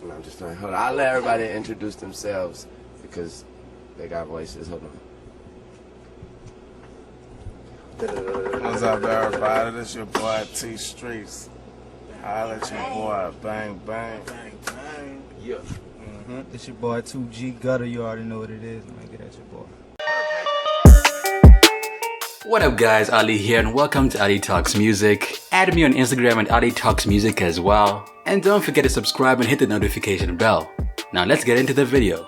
No, I'm just trying. Hold on. I'll let everybody introduce themselves because they got voices. Hold on. What's up, everybody? This your boy T Streets. Holla at your boy. Bang, bang. Bang, bang. Yeah. It's your boy 2G Gudda. You already know what it is. Man, get at your boy. What up guys, Ali here and welcome to Ali Talks Music. Add me on Instagram and Ali Talks Music as well. And don't forget to subscribe and hit the notification bell. Now let's get into the video.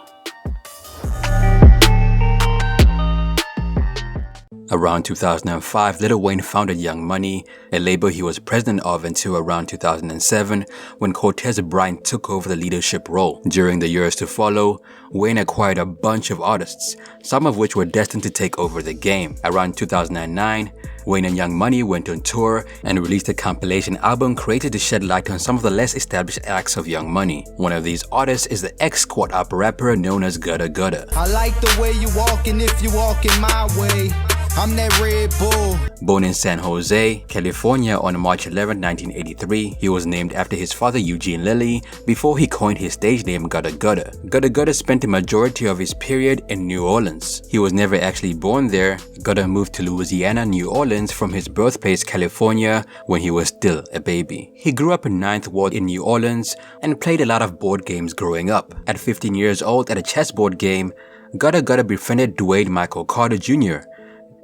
Around 2005, Lil Wayne founded Young Money, a label he was president of until around 2007 when Cortez Bryant took over the leadership role. During the years to follow, Wayne acquired a bunch of artists, some of which were destined to take over the game. Around 2009, Wayne and Young Money went on tour and released a compilation album created to shed light on some of the less established acts of Young Money. One of these artists is the ex-squad up rapper known as Gudda Gudda. I like the way you walking if you walking my way. I'm that Red Bull. Born in San Jose, California on March 11, 1983, he was named after his father Eugene Lilly before he coined his stage name Gudda Gudda. Gudda Gudda spent the majority of his period in New Orleans. He was never actually born there. Gudda moved to Louisiana, New Orleans from his birthplace California when he was still a baby. He grew up in 9th Ward in New Orleans and played a lot of board games growing up. At 15 years old at a chessboard game, Gudda Gudda befriended Dwayne Michael Carter Jr.,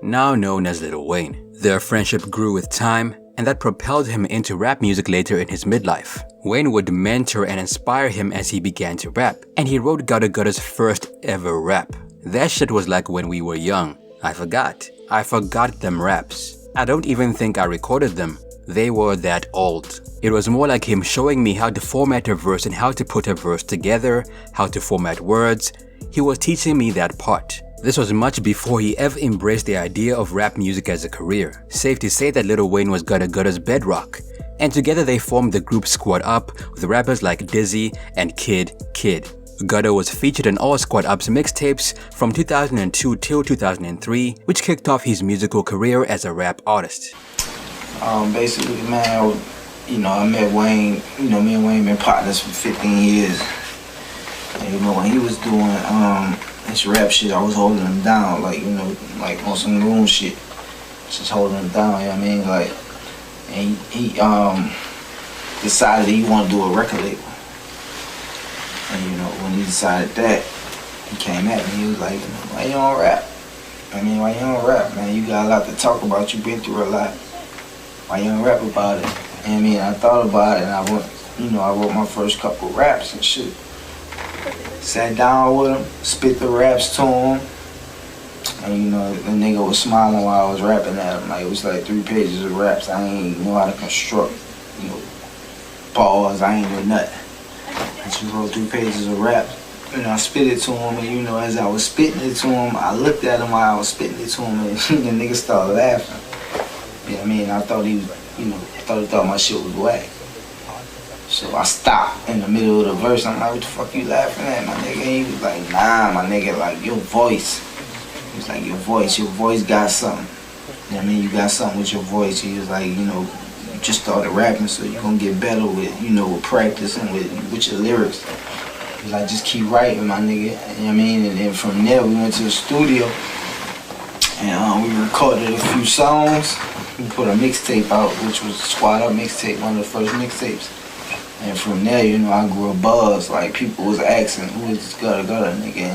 now known as Lil Wayne. Their friendship grew with time, and that propelled him into rap music later in his midlife. Wayne would mentor and inspire him as he began to rap, and he wrote Gudda Gudda's first ever rap. That shit was like when we were young. I forgot them raps. I don't even think I recorded them. They were that old. It was more like him showing me how to format a verse and how to put a verse together, how to format words. He was teaching me that part. This was much before he ever embraced the idea of rap music as a career. Safe to say that Lil Wayne was Gudda Gudda's bedrock, and together they formed the group Squad Up with rappers like Dizzy and Kid. Gudda was featured on all Squad Up's mixtapes from 2002 till 2003, which kicked off his musical career as a rap artist. Basically, man, I met Wayne. Me and Wayne been partners for 15 years. And, when he was doing this rap shit, I was holding him down, like on some room shit, just holding him down. You know what I mean? Like, and he decided he wanted to do a record label. And when he decided that, he came at me. He was like, "Why you don't rap? Why you don't rap, man? You got a lot to talk about. You been through a lot. Why you don't rap about it?" And I thought about it, and I wrote my first couple raps and shit. Sat down with him, spit the raps to him, and the nigga was smiling while I was rapping at him. Like, it was like 3 pages of raps. I ain't know how to construct, bars. I ain't know nothing. I just wrote 3 pages of raps. I spit it to him, and as I was spitting it to him, I looked at him while I was spitting it to him, and the nigga started laughing. You know what I mean? I thought he thought my shit was whack. So I stopped in the middle of the verse. I'm like, "What the fuck you laughing at, my nigga?" And he was like, "Nah, my nigga, like, your voice." He was like, your voice got something. You know what I mean? You got something with your voice. He was like, you just started rapping, so you're gonna get better with, with practicing with your lyrics. He was like, "Just keep writing, my nigga." You know what I mean? And then from there, we went to the studio, and we recorded a few songs. We put a mixtape out, which was Squad Up mixtape, one of the first mixtapes. And from there, I grew a buzz. Like, people was asking, "Who is this Gudda Gudda nigga?"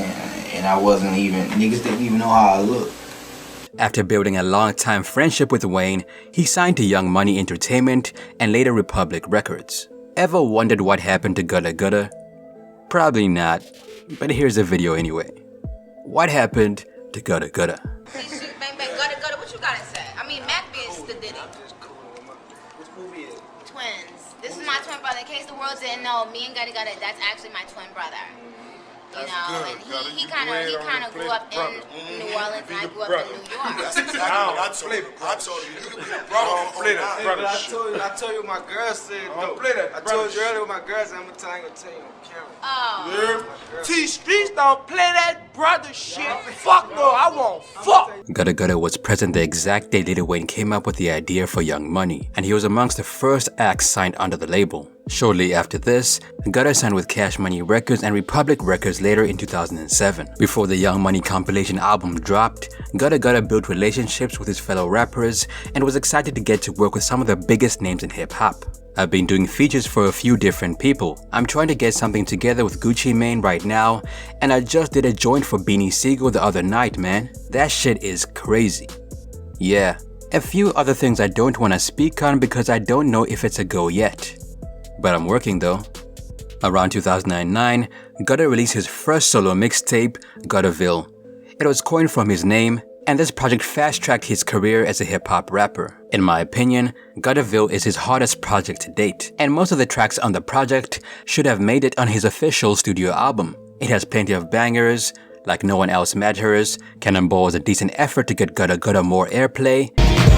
And I wasn't even, niggas didn't even know how I looked. After building a long-time friendship with Wayne, he signed to Young Money Entertainment and later Republic Records. Ever wondered what happened to Gudda Gudda? Probably not, but here's a video anyway. What happened to Gudda Gudda? Bang bang, Gudda Gudda, what you gotta say? Mac is the Diddy. Which movie is it? Twins. This is my twin brother. In case the world didn't know, me and Gudda Gudda, that's actually my twin brother. And he kind of grew up in New Orleans, and I grew up in New York. That's exactly what I told you. You could be a brother. I told you what my girl said. Don't play that. I told you earlier what my girl said. I'm gonna tell you on camera. Oh. T Streets don't play that brother shit. Fuck no, I won't. Fuck. Gudda Gudda was present the exact day Lil Wayne came up with the idea for Young Money, and he was amongst the first acts signed under the label. Shortly after this, Gudda signed with Cash Money Records and Republic Records later in 2007. Before the Young Money compilation album dropped, Gudda Gudda built relationships with his fellow rappers and was excited to get to work with some of the biggest names in hip-hop. I've been doing features for a few different people. I'm trying to get something together with Gucci Mane right now, and I just did a joint for Beanie Sigel the other night, man. That shit is crazy. Yeah, a few other things I don't want to speak on because I don't know if it's a go yet. But I'm working though. Around 2009, Gudda released his first solo mixtape, Guddaville. It was coined from his name, and this project fast-tracked his career as a hip-hop rapper. In my opinion, Guddaville is his hardest project to date, and most of the tracks on the project should have made it on his official studio album. It has plenty of bangers, like No One Else Matters. Cannonball is a decent effort to get Gudda Gudda more airplay.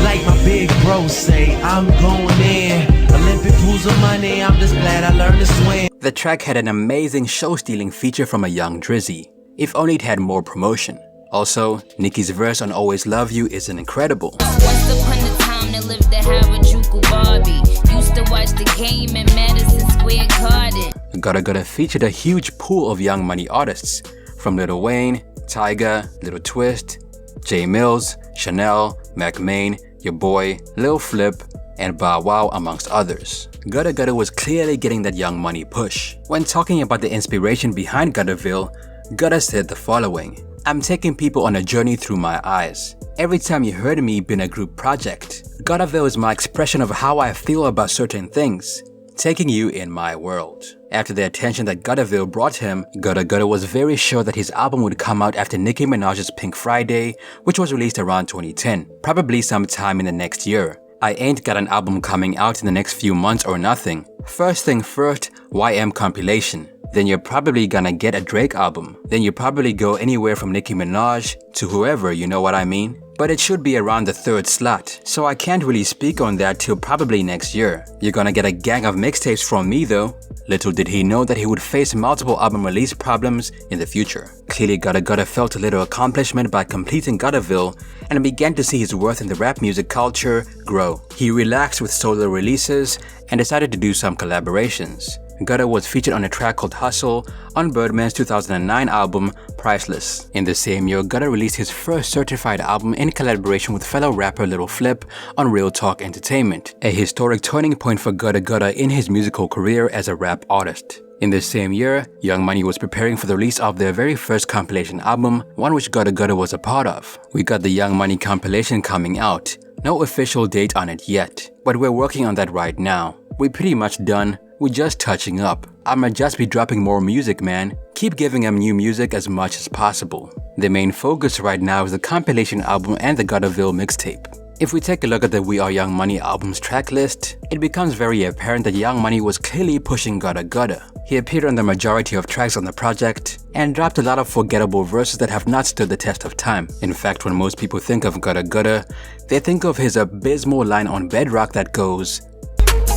Like my big bro say, I'm going in. Olympic pools of money, I'm just glad I learned to swim. The track had an amazing show-stealing feature from a young Drizzy. If only it had more promotion. Also, Nicki's verse on Always Love You is incredible. Once upon a time they lived to Harajuku Barbie. Used to watch the game in Madison Square Garden. Gudda Gudda featured a huge pool of Young Money artists, from Lil Wayne, Tyga, Lil Twist, J Mills, Chanel, Mac Main, Your Boy, Lil Flip, and Bow Wow amongst others. Gudda Gudda was clearly getting that Young Money push. When talking about the inspiration behind Guddaville, Gudda said the following: I'm taking people on a journey through my eyes. Every time you heard me been a group project. Guddaville is my expression of how I feel about certain things. Taking you in my world. After the attention that Guddaville brought him, Gudda Gudda was very sure that his album would come out after Nicki Minaj's Pink Friday, which was released around 2010, probably sometime in the next year. I ain't got an album coming out in the next few months or nothing. First thing first, YM compilation. Then you're probably gonna get a Drake album. Then you probably go anywhere from Nicki Minaj to whoever, you know what I mean? But it should be around the 3rd slot, so I can't really speak on that till probably next year. You're gonna get a gang of mixtapes from me though. Little did he know that he would face multiple album release problems in the future. Clearly Gudda Gudda felt a little accomplishment by completing Guddaville and began to see his worth in the rap music culture grow. He relaxed with solo releases and decided to do some collaborations. Gudda was featured on a track called Hustle on Birdman's 2009 album Priceless. In the same year, Gudda released his first certified album in collaboration with fellow rapper Lil Flip on Real Talk Entertainment, a historic turning point for Gudda Gudda in his musical career as a rap artist. In the same year, Young Money was preparing for the release of their very first compilation album, one which Gudda Gudda was a part of. We got the Young Money compilation coming out. No official date on it yet, but we're working on that right now. We're pretty much done. We're just touching up. I'ma just be dropping more music, man. Keep giving them new music as much as possible. The main focus right now is the compilation album and the Guddaville mixtape. If we take a look at the We Are Young Money album's track list, it becomes very apparent that Young Money was clearly pushing Gudda Gudda. He appeared on the majority of tracks on the project and dropped a lot of forgettable verses that have not stood the test of time. In fact, when most people think of Gudda Gudda, they think of his abysmal line on Bedrock that goes,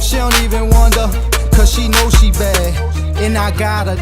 She don't even wonder, cause she knows she bad, and I got a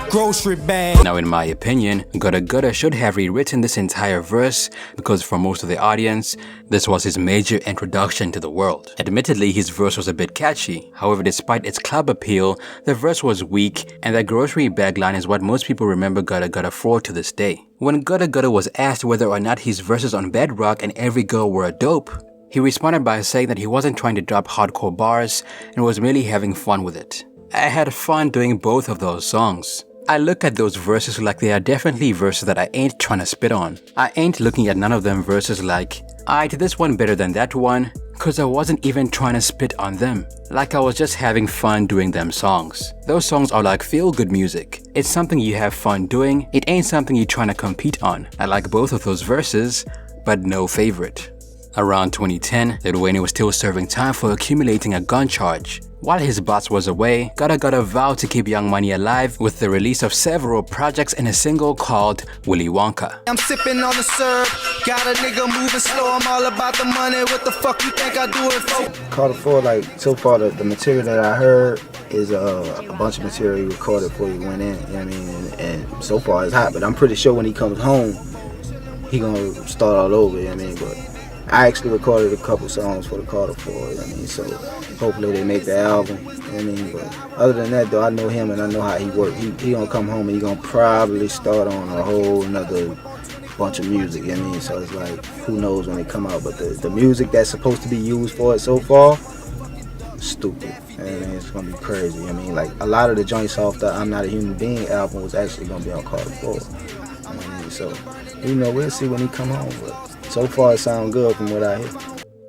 grocery bag. Now in my opinion, Gudda Gudda should have rewritten this entire verse because for most of the audience, this was his major introduction to the world. Admittedly, his verse was a bit catchy. However, despite its club appeal, the verse was weak and that grocery bag line is what most people remember Gudda Gudda for to this day. When Gudda Gudda was asked whether or not his verses on Bedrock and Every Girl were dope, he responded by saying that he wasn't trying to drop hardcore bars and was merely having fun with it. I had fun doing both of those songs. I look at those verses like they are definitely verses that I ain't trying to spit on. I ain't looking at none of them verses like, alright, this one better than that one, cause I wasn't even trying to spit on them. Like I was just having fun doing them songs. Those songs are like feel-good music. It's something you have fun doing, it ain't something you're trying to compete on. I like both of those verses, but no favorite. Around 2010, Lil Wayne was still serving time for accumulating a gun charge. While his boss was away, Gudda Gudda vowed to keep Young Money alive with the release of several projects and a single called Willy Wonka. I'm sipping on the syrup, got a nigga moving slow, I'm all about the money, what the fuck you think I do it for? Carter 4, like, so far the material that I heard is a bunch of material he recorded before he went in, you know what I mean? And so far it's hot, but I'm pretty sure when he comes home, he gonna start all over, you know what I mean? But I actually recorded a couple songs for the Carter 4, you know what I mean? So hopefully they make the album, you know what I mean? But other than that though, I know him and I know how he works. He gonna come home and he gonna probably start on a whole nother bunch of music, you know what I mean? So it's like, who knows when they come out, but the music that's supposed to be used for it so far, stupid. You know what I mean? It's gonna be crazy, you know what I mean? Like a lot of the joints off the I'm Not a Human Being album was actually gonna be on Carter 4. You know what I mean? So, you know, we'll see when he come home, but so far it sounds good from what I hear.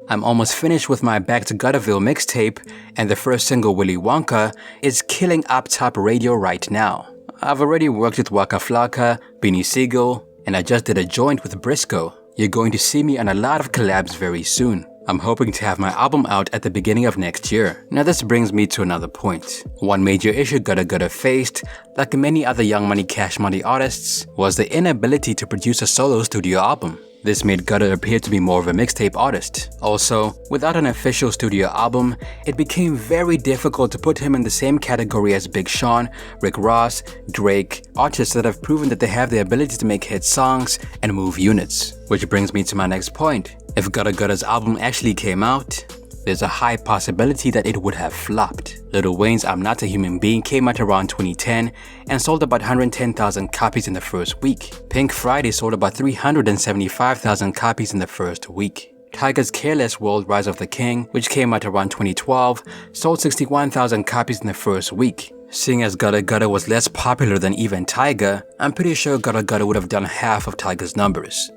I'm almost finished with my Back to Gutterville mixtape, and the first single, Willy Wonka, is killing up top radio right now. I've already worked with Waka Flocka, Beanie Siegel, and I just did a joint with Briscoe. You're going to see me on a lot of collabs very soon. I'm hoping to have my album out at the beginning of next year. Now this brings me to another point. One major issue Gudda Gudda faced, like many other Young Money Cash Money artists, was the inability to produce a solo studio album. This made Gudda appear to be more of a mixtape artist. Also, without an official studio album, it became very difficult to put him in the same category as Big Sean, Rick Ross, Drake, artists that have proven that they have the ability to make hit songs and move units. Which brings me to my next point. If Gudda Gudda's album actually came out, there's a high possibility that it would have flopped. Lil Wayne's I'm Not a Human Being came out around 2010 and sold about 110,000 copies in the first week. Pink Friday sold about 375,000 copies in the first week. Tyga's Careless World Rise of the King, which came out around 2012, sold 61,000 copies in the first week. Seeing as Gudda Gudda was less popular than even Tyga, I'm pretty sure Gudda Gudda would have done half of Tyga's numbers.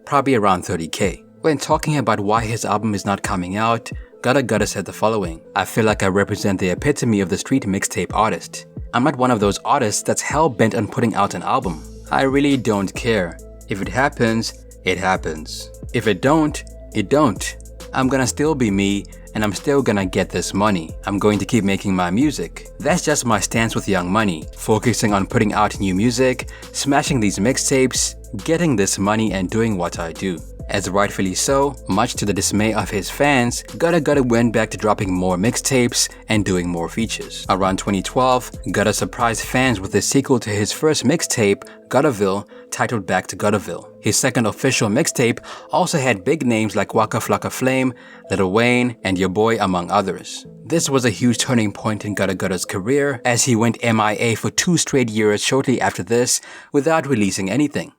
Probably around 30k. When talking about why his album is not coming out, Gudda Gudda said the following: I feel like I represent the epitome of the street mixtape artist. I'm not one of those artists that's hell-bent on putting out an album. I really don't care. If it happens, it happens. If it don't, it don't. I'm gonna still be me, and I'm still gonna get this money. I'm going to keep making my music. That's just my stance with Young Money, focusing on putting out new music, smashing these mixtapes, getting this money, and doing what I do. As rightfully so, much to the dismay of his fans, Gudda Gudda went back to dropping more mixtapes and doing more features. Around 2012, Gudda surprised fans with the sequel to his first mixtape, Guttaville, titled Back to Gutterville. His second official mixtape also had big names like Waka Flocka Flame, Lil Wayne, and Your Boy, among others. This was a huge turning point in Gudda Gudda's career, as he went MIA for 2 straight years shortly after this without releasing anything.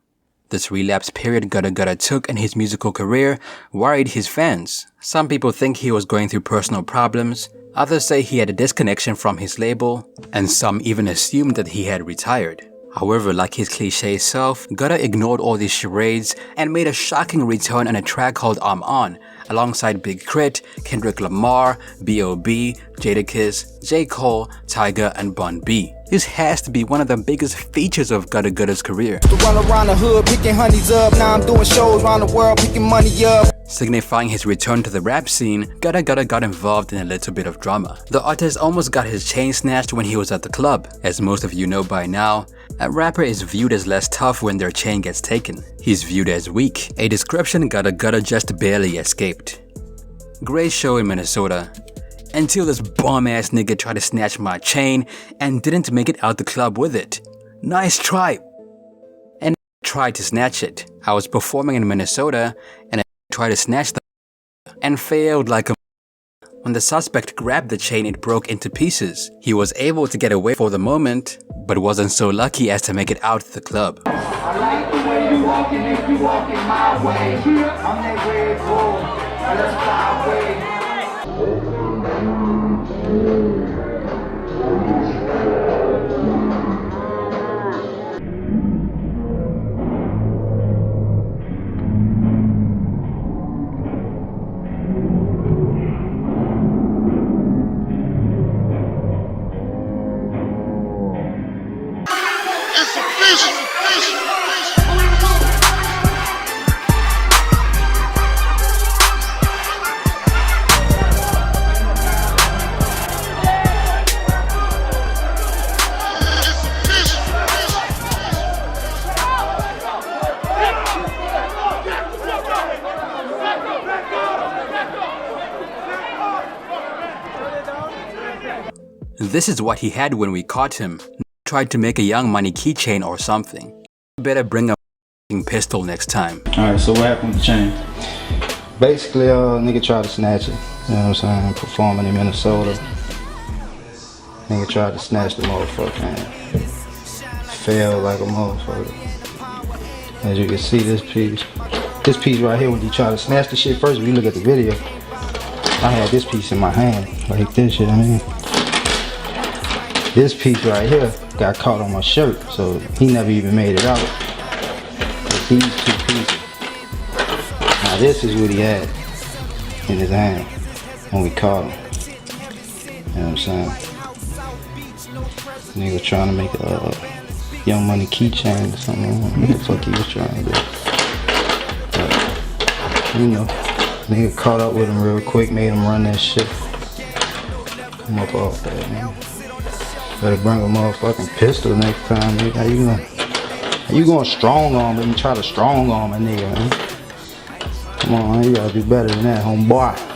This relapse period Gudda Gudda took in his musical career worried his fans. Some people think he was going through personal problems, others say he had a disconnection from his label, and some even assumed that he had retired. However, like his cliché self, Gudda ignored all these charades and made a shocking return on a track called I'm On, alongside Big Crit, Kendrick Lamar, B.O.B., Jadakiss, J. Cole, Tyga, and Bun B. This has to be one of the biggest features of Gudda Gudda's career. To run around the hood picking honeys up, now I'm doing shows around the world picking money up. Signifying his return to the rap scene, Gudda Gudda got involved in a little bit of drama. The artist almost got his chain snatched when he was at the club. As most of you know by now, a rapper is viewed as less tough when their chain gets taken. He's viewed as weak, a description Gudda Gudda just barely escaped. Great show in Minnesota. Until this bum-ass nigga tried to snatch my chain and didn't make it out the club with it. Nice try. And tried to snatch it. I was performing in Minnesota and I tried to snatch the and failed like a. When the suspect grabbed the chain, it broke into pieces. He was able to get away for the moment, but wasn't so lucky as to make it out the club. I like the way you walking, if you walking my way. I'm that red bull, let's fly away. This is what he had when we caught him. Tried to make a Young Money keychain or something. Better bring a pistol next time. Alright, so what happened with the chain? Basically, nigga tried to snatch it. You know what I'm saying? Performing in Minnesota. Nigga tried to snatch the motherfucker and failed like a motherfucker. As you can see, this piece right here, when you try to snatch the shit first, if you look at the video, I had this piece in my hand, like this shit, I mean. This piece right here got caught on my shirt, so he never even made it out. But these two pieces. Now this is what he had in his hand when we caught him. You know what I'm saying? Nigga trying to make a Young Money keychain or something. What the fuck he was trying to do? But, you know, nigga caught up with him real quick, made him run that shit. Come up off that, man. Better bring a motherfucking pistol next time, nigga. How you going strong arm and try to strong arm a nigga, man? Come on, man, you gotta do better than that, homeboy.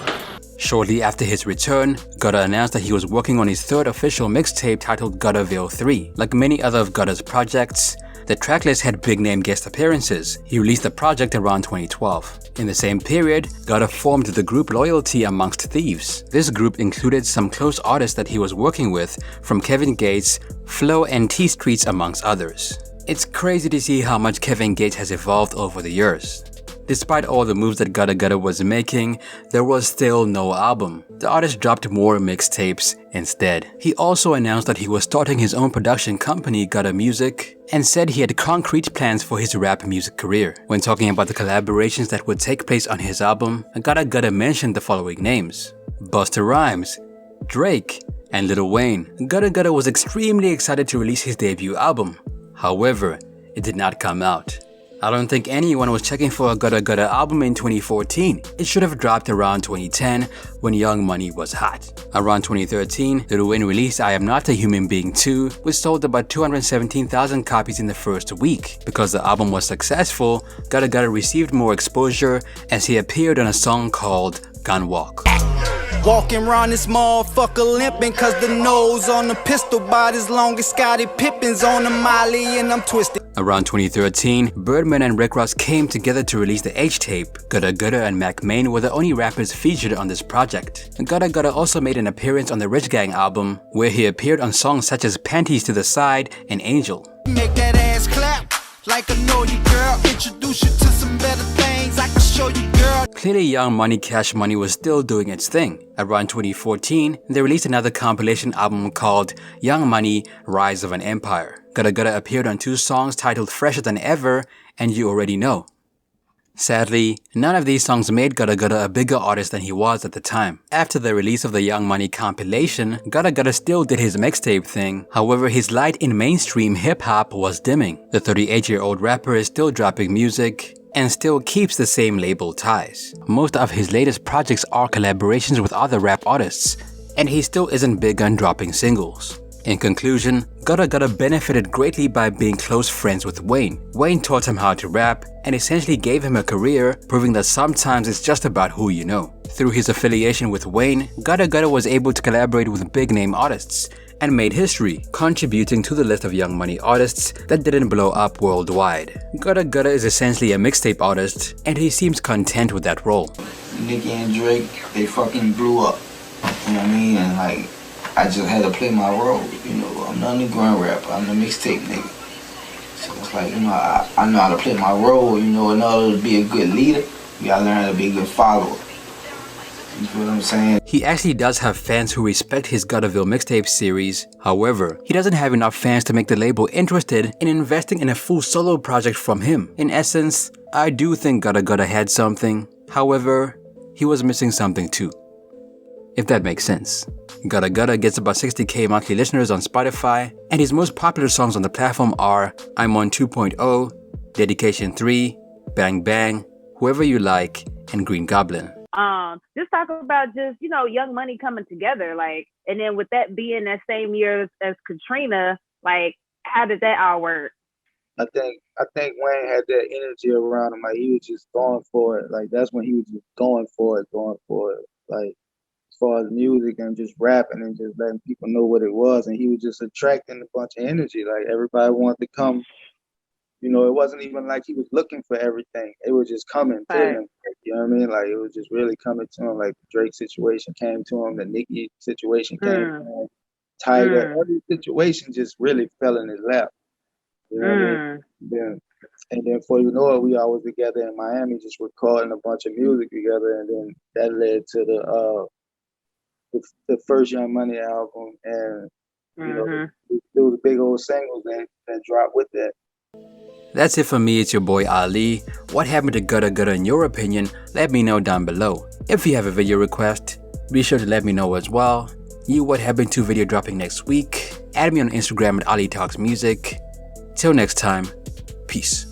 Shortly after his return, Gudda announced that he was working on his third official mixtape titled Guddaville 3. Like many other of Gudda's projects, the tracklist had big-name guest appearances. He released the project around 2012. In the same period, Gudda formed the group Loyalty Amongst Thieves. This group included some close artists that he was working with, from Kevin Gates, Flo and T Streets amongst others. It's crazy to see how much Kevin Gates has evolved over the years. Despite all the moves that Gudda Gudda was making, there was still no album. The artist dropped more mixtapes instead. He also announced that he was starting his own production company, Gudda Music, and said he had concrete plans for his rap music career. When talking about the collaborations that would take place on his album, Gudda Gudda mentioned the following names: Busta Rhymes, Drake, and Lil Wayne. Gudda Gudda was extremely excited to release his debut album. However, it did not come out. I don't think anyone was checking for a Gudda Gudda album in 2014. It should have dropped around 2010 when Young Money was hot. Around 2013, Lil Wayne released I Am Not a Human Being 2, which sold about 217,000 copies in the first week. Because the album was successful, Gudda Gudda received more exposure as he appeared on a song called Gun Walk. Walking around this motherfucker limping, cause the nose on the pistol about as long as Scottie Pippen's on the Molly, and I'm twisted. Around 2013, Birdman and Rick Ross came together to release the H-Tape. Gudda Gudda and Mac Main were the only rappers featured on this project. Gudda Gudda also made an appearance on the Rich Gang album, where he appeared on songs such as Panties to the Side and Angel. Make that ass clap like I know you, girl. Introduce you to some better things I can show you, girl. Clearly, Young Money Cash Money was still doing its thing. Around 2014, they released another compilation album called Young Money Rise of an Empire. Gudda Gudda appeared on 2 songs titled Fresher Than Ever and You Already Know. Sadly, none of these songs made Gudda Gudda a bigger artist than he was at the time. After the release of the Young Money compilation, Gudda Gudda still did his mixtape thing. However, his light in mainstream hip-hop was dimming. The 38-year-old rapper is still dropping music and still keeps the same label ties. Most of his latest projects are collaborations with other rap artists, and he still isn't big on dropping singles. In conclusion, Gudda Gudda benefited greatly by being close friends with Wayne. Wayne taught him how to rap and essentially gave him a career, proving that sometimes it's just about who you know. Through his affiliation with Wayne, Gudda Gudda was able to collaborate with big-name artists and made history, contributing to the list of Young Money artists that didn't blow up worldwide. Gudda Gudda is essentially a mixtape artist, and he seems content with that role. Nicki and Drake, they fucking blew up. You know what I mean? And like, I just had to play my role, you know. I'm the underground rapper, I'm the mixtape nigga. So it's like, you know, I know how to play my role, you know. In order to be a good leader, you gotta learn how to be a good follower. You feel what I'm saying? He actually does have fans who respect his Guddaville mixtape series. However, he doesn't have enough fans to make the label interested in investing in a full solo project from him. In essence, I do think Gudda Gudda had something. However, he was missing something too. If that makes sense. Gudda Gudda gets about 60k monthly listeners on Spotify, and his most popular songs on the platform are I'm on 2.0, Dedication 3, Bang Bang, Whoever You Like, and Green Goblin. Just talk about just, you know, Young Money coming together, like, and then with that being that same year as Katrina, like, how did that all work? I think Wayne had that energy around him, like he was just going for it. Like that's when he was just going for it. Like as far as music and just rapping and just letting people know what it was, and he was just attracting a bunch of energy. Like everybody wanted to come You know, it wasn't even like he was looking for everything. It was just coming to him. You know what I mean? Like, it was just really coming to him. Like, the Drake situation came to him. The Nicki situation came to him. Tiger. Every situation just really fell in his lap. You know what I mean? And then before you know it, we all was together in Miami just recording a bunch of music together. And then that led to the first Young Money album. And, you know, there was big old singles that dropped with that. That's it for me, it's your boy Ali. What happened to Gudda Gudda in your opinion? Let me know down below. If you have a video request, be sure to let me know as well. What happened to video dropping next week? Add me on Instagram at Ali Talks Music. Till next time, peace.